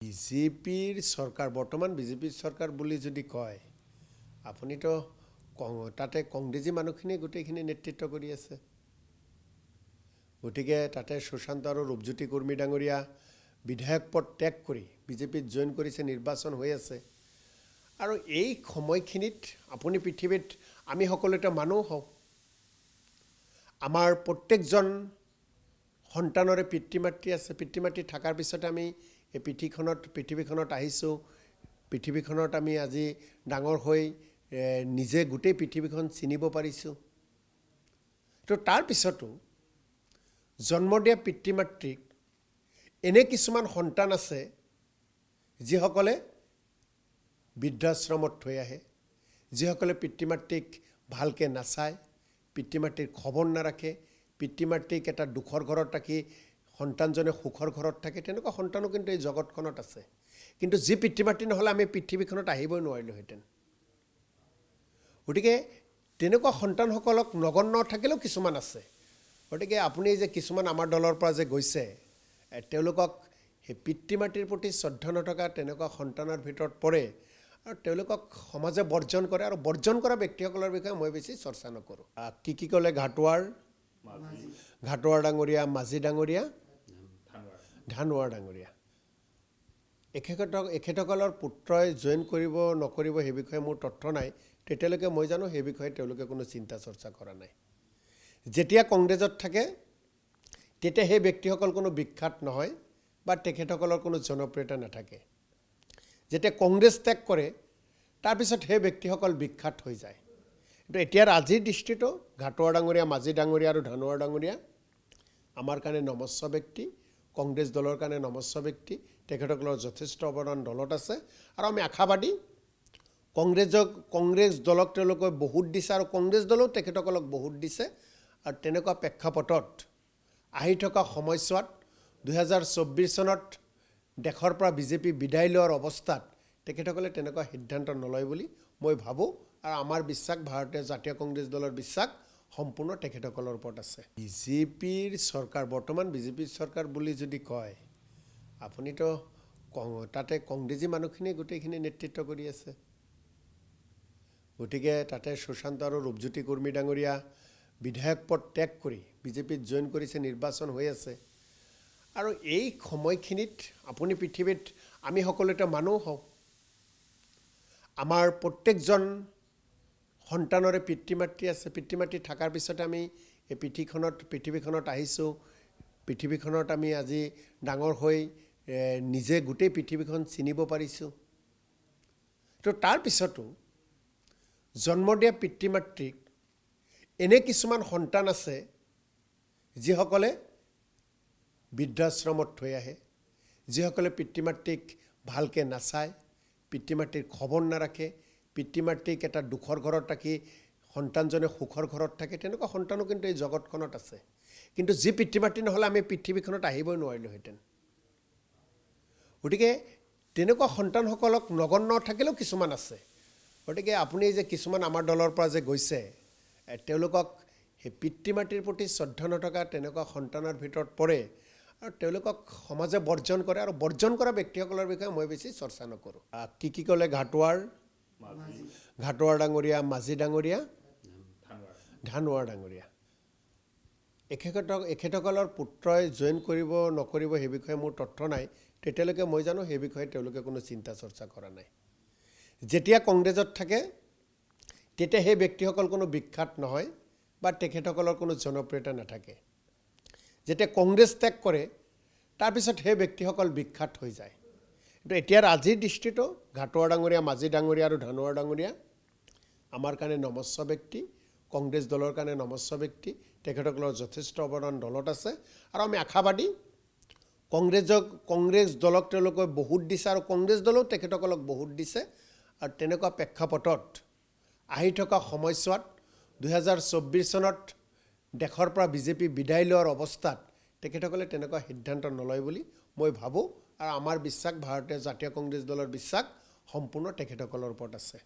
বিজেপিৰ চৰকাৰ বৰ্তমান বিজেপিৰ চৰকাৰ বুলি যদি কয় আপুনিতো তাতে কংগ্ৰেছী মানুহখিনি গোটেইখিনি নেতৃত্ব কৰি আছে গতিকে তাতে সুশান্ত আৰু ৰূপজ্যোতি কুৰ্মী ডাঙৰীয়া বিধায়ক পদ ত্যাগ কৰি বিজেপিত জয়েন কৰিছে নিৰ্বাচন হৈ আছে আৰু এই সময়খিনিত আপুনি পৃথিৱীত আমি সকলোতে মানুহ হওঁ আমাৰ প্ৰত্যেকজন সন্তানৰে পিতৃ-মাতৃ আছে পিতৃ-মাতৃ থাকাৰ পিছতে আমি এই পৃথিৱীখনত আহিছোঁ পৃথিৱীখনত আমি আজি ডাঙৰ হৈ নিজে গোটেই পৃথিৱীখন চিনিব পাৰিছোঁ তো তাৰ পিছতো জন্ম দিয়া পিতৃ-মাতৃক এনে কিছুমান সন্তান আছে যিসকলে বৃদ্ধাশ্ৰমত থৈ আহে যিসকলে পিতৃ-মাতৃক ভালকৈ নাচায় পিতৃ-মাতৃৰ খবৰ নাৰাখে পিতৃ-মাতৃক এটা দুখৰ ঘৰত ৰাখি সন্তানজনে সুখৰ ঘৰত থাকে তেনেকুৱা সন্তানো কিন্তু এই জগতখনত আছে কিন্তু যি পিতৃ-মাতৃ নহ'লে আমি পৃথিৱীখনত আহিবই নোৱাৰিলোহেঁতেন গতিকে তেনেকুৱা সন্তানসকলক নগণ্য থাকিলেও কিছুমান আছে গতিকে আপুনি যে কিছুমান আমাৰ দলৰ পৰা যে গৈছে তেওঁলোকক সেই পিতৃ-মাতৃৰ প্ৰতি শ্ৰদ্ধা নথকা তেনেকুৱা সন্তানৰ ভিতৰত পৰে আৰু তেওঁলোকক সমাজে বৰ্জন কৰে আৰু বৰ্জন কৰা ব্যক্তিসকলৰ বিষয়ে মই বেছি চৰ্চা নকৰোঁ কি ক'লে ঘাটোৱাৰ ডাঙৰীয়া মাঝি ডাঙৰীয়া ধানোৱাৰ ডাঙৰীয়া এখেতসকলৰ পুত্ৰই জইন কৰিব নকৰিব সেই বিষয়ে মোৰ তথ্য নাই তেতিয়ালৈকে মই জানো সেই বিষয়ে তেওঁলোকে কোনো চিন্তা চৰ্চা কৰা নাই যেতিয়া কংগ্ৰেছত থাকে তেতিয়া সেই ব্যক্তিসকল কোনো বিখ্যাত নহয় বা তেখেতসকলৰ কোনো জনপ্ৰিয়তা নাথাকে যেতিয়া কংগ্ৰেছ ত্যাগ কৰে তাৰপিছত সেই ব্যক্তিসকল বিখ্যাত হৈ যায় কিন্তু এতিয়াৰ আজিৰ দৃষ্টিটো ঘাটোৱাৰ ডাঙৰীয়া মাঝি ডাঙৰীয়া আৰু ধানোৱাৰ ডাঙৰীয়া আমাৰ কাৰণে নমস্য ব্যক্তি কংগ্ৰেছ দলৰ কাৰণে নমস্য ব্যক্তি তেখেতসকলৰ যথেষ্ট অৱদান দলত আছে আৰু আমি আশাবাদী কংগ্ৰেছ দলক তেওঁলোকে বহুত দিছে আৰু কংগ্ৰেছ দলেও তেখেতসকলক বহুত দিছে আৰু তেনেকুৱা প্ৰেক্ষাপটত আহি থকা সময়ছোৱাত 2024 চনত দেশৰ পৰা বিজেপি বিদায় লোৱাৰ অৱস্থাত তেখেতসকলে তেনেকুৱা সিদ্ধান্ত নলয় বুলি মই ভাবোঁ আৰু আমাৰ বিশ্বাস ভাৰতীয় জাতীয় কংগ্ৰেছ দলৰ বিশ্বাস সম্পূৰ্ণ তেখেতসকলৰ ওপৰত আছে বিজেপিৰ চৰকাৰ বৰ্তমান বিজেপিৰ চৰকাৰ বুলি যদি কয় আপুনিতো তাতে কংগ্ৰেছী মানুহখিনি গোটেইখিনি নেতৃত্ব কৰি আছে গতিকে তাতে সুশান্ত আৰু ৰূপজ্যোতি কুৰ্মী ডাঙৰীয়া বিধায়ক পদ ত্যাগ কৰি বিজেপিত জয়েন কৰিছে নিৰ্বাচন হৈ আছে আৰু এই সময়খিনিত আপুনি পৃথিৱীত আমি সকলোতে মানুহ হওঁ আমাৰ প্ৰত্যেকজন সন্তানৰে পিতৃ-মাতৃ আছে পিতৃ-মাতৃ থাকাৰ পিছতে আমি এই পৃথিৱীখনত আহিছোঁ পৃথিৱীখনত আমি আজি ডাঙৰ হৈ নিজে গোটেই পৃথিৱীখন চিনিব পাৰিছোঁ তো তাৰ পিছতো জন্ম দিয়া পিতৃ-মাতৃক এনে কিছুমান সন্তান আছে যিসকলে বৃদ্ধাশ্ৰমত থৈ আহে যিসকলে পিতৃ-মাতৃক ভালকৈ নাচায় পিতৃ-মাতৃৰ খবৰ নাৰাখে পিতৃ-মাতৃক এটা দুখৰ ঘৰত ৰাখি সন্তানজনে সুখৰ ঘৰত থাকে তেনেকুৱা সন্তানো কিন্তু এই জগতখনত আছে কিন্তু যি পিতৃ-মাতৃ নহ'লে আমি পৃথিৱীখনত আহিবই নোৱাৰিলোহেঁতেন গতিকে তেনেকুৱা সন্তানসকলক নগণ্য থাকিলেও কিছুমান আছে গতিকে আপুনি যে কিছুমান আমাৰ দলৰ পৰা যে গৈছে তেওঁলোকক সেই পিতৃ-মাতৃৰ প্ৰতি শ্ৰদ্ধা নথকা তেনেকুৱা সন্তানৰ ভিতৰত পৰে আৰু তেওঁলোকক সমাজে বৰ্জন কৰে আৰু বৰ্জন কৰা ব্যক্তিসকলৰ বিষয়ে মই বেছি চৰ্চা নকৰোঁ কি ক'লে ঘাটোৱাৰ ডাঙৰীয়া মাঝি ডাঙৰীয়া ধানোৱাৰ ডাঙৰীয়া এখেতসকলৰ পুত্ৰই জইন কৰিব নকৰিব সেই বিষয়ে মোৰ তথ্য নাই তেতিয়ালৈকে মই জানো সেই বিষয়ে তেওঁলোকে কোনো চিন্তা চৰ্চা কৰা নাই যেতিয়া কংগ্ৰেছত থাকে তেতিয়া সেই ব্যক্তিসকল কোনো বিখ্যাত নহয় বা তেখেতসকলৰ কোনো জনপ্ৰিয়তা নাথাকে যেতিয়া কংগ্ৰেছ ত্যাগ কৰে তাৰপিছত সেই ব্যক্তিসকল বিখ্যাত হৈ যায় কিন্তু এতিয়াৰ আজিৰ দৃষ্টিটো ঘাটোৱাৰ ডাঙৰীয়া মাঝি ডাঙৰীয়া আৰু ধানোৱাৰ ডাঙৰীয়া আমাৰ কাৰণে নমস্য ব্যক্তি কংগ্ৰেছ দলৰ কাৰণে নমস্য ব্যক্তি তেখেতসকলৰ যথেষ্ট অৱদান দলত আছে আৰু আমি আশাবাদী কংগ্ৰেছ দলক তেওঁলোকে বহুত দিছে আৰু কংগ্ৰেছ দলেও তেখেতসকলক বহুত দিছে আৰু তেনেকুৱা প্ৰেক্ষাপটত আহি থকা সময়ছোৱাত 2024 চনত দেশৰ পৰা বিজেপি বিদায় লোৱাৰ অৱস্থাত তেখেতসকলে তেনেকুৱা সিদ্ধান্ত নলয় বুলি মই ভাবোঁ আৰু আমাৰ বিশ্বাস ভাৰতীয় জাতীয় কংগ্ৰেছ দলৰ বিশ্বাস সম্পূৰ্ণ তেখেতসকলৰ ওপৰত আছে